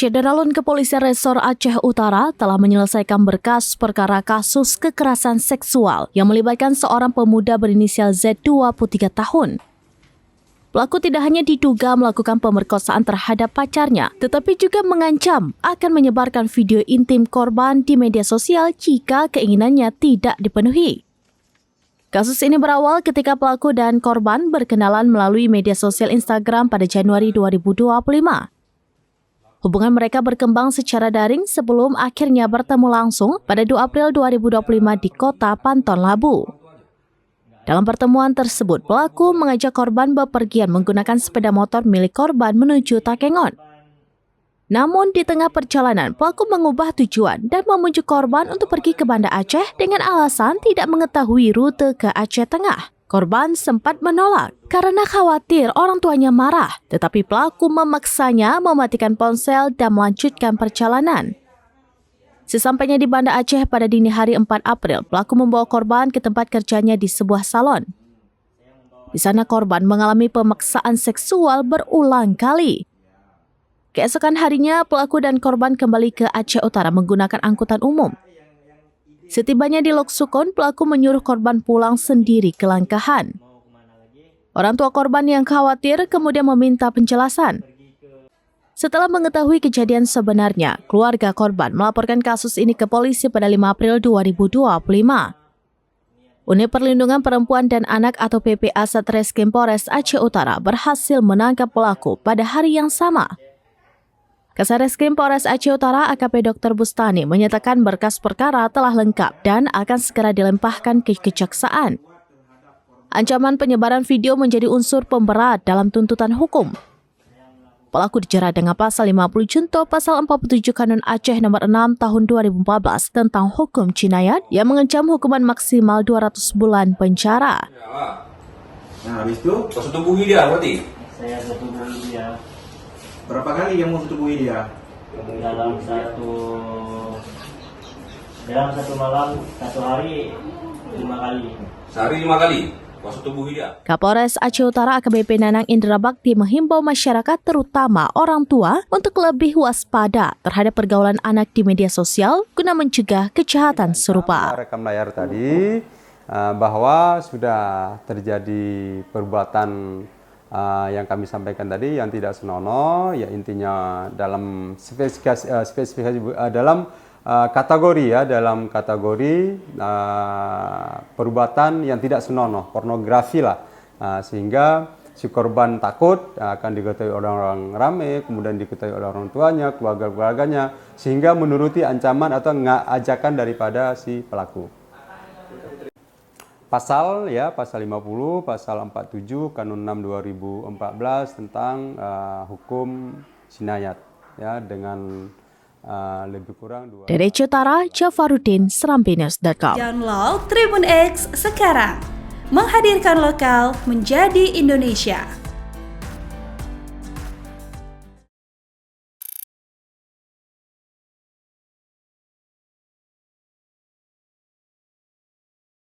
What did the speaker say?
Syederalun Kepolisian Resor Aceh Utara telah menyelesaikan berkas perkara kasus kekerasan seksual yang melibatkan seorang pemuda berinisial Z 23 tahun. Pelaku tidak hanya diduga melakukan pemerkosaan terhadap pacarnya, tetapi juga mengancam akan menyebarkan video intim korban di media sosial jika keinginannya tidak dipenuhi. Kasus ini berawal ketika pelaku dan korban berkenalan melalui media sosial Instagram pada Januari 2025. Hubungan mereka berkembang secara daring sebelum akhirnya bertemu langsung pada 2 April 2025 di kota Panton Labu. Dalam pertemuan tersebut, pelaku mengajak korban bepergian menggunakan sepeda motor milik korban menuju Takengon. Namun di tengah perjalanan, pelaku mengubah tujuan dan memujuk korban untuk pergi ke Banda Aceh dengan alasan tidak mengetahui rute ke Aceh Tengah. Korban sempat menolak karena khawatir orang tuanya marah, tetapi pelaku memaksanya mematikan ponsel dan melanjutkan perjalanan. Sesampainya di Banda Aceh pada dini hari 4 April, pelaku membawa korban ke tempat kerjanya di sebuah salon. Di sana korban mengalami pemaksaan seksual berulang kali. Keesokan harinya, pelaku dan korban kembali ke Aceh Utara menggunakan angkutan umum. Setibanya di Lok Sukon, pelaku menyuruh korban pulang sendiri ke Langkahan. Orang tua korban yang khawatir kemudian meminta penjelasan. Setelah mengetahui kejadian sebenarnya, keluarga korban melaporkan kasus ini ke polisi pada 5 April 2025. Unit Perlindungan Perempuan dan Anak atau PPA Satreskrim Polres Aceh Utara berhasil menangkap pelaku pada hari yang sama. Kasareskrim Polres Aceh Utara AKP Dr. Bustani menyatakan berkas perkara telah lengkap dan akan segera dilempahkan ke kejaksaan. Ancaman penyebaran video menjadi unsur pemberat dalam tuntutan hukum. Pelaku dijerat dengan pasal 50 junto pasal 47 Kanun Aceh nomor 6 tahun 2014 tentang hukum jinayat yang mengancam hukuman maksimal 200 bulan penjara. Nah, habis itu kau setubuhi dia berarti? Saya setubuhi dia. Berapa kali yang mau setubuhi dia? Dalam satu malam, satu hari 5 kali. Sehari 5 kali kau setubuhi dia? Kapolres Aceh Utara AKBP Nanang Indra Bakti menghimbau masyarakat terutama orang tua untuk lebih waspada terhadap pergaulan anak di media sosial guna mencegah kejahatan serupa. Rekam layar tadi bahwa sudah terjadi perbuatan yang kami sampaikan tadi yang tidak senonoh, ya intinya dalam spesifikasi dalam kategori ya, dalam kategori perbuatan yang tidak senonoh, pornografi lah, sehingga si korban takut akan diketahui orang-orang ramai, kemudian diketahui oleh orang tuanya, keluarganya, sehingga menuruti ancaman atau ajakan daripada si pelaku. Pasal 50, pasal 47 Kanun 6 2014 tentang hukum jinayat ya dengan lebih kurang 2. Dari Aceh Utara, Jafaruddin, serambinews.com. Download Tribun X sekarang, menghadirkan lokal menjadi Indonesia.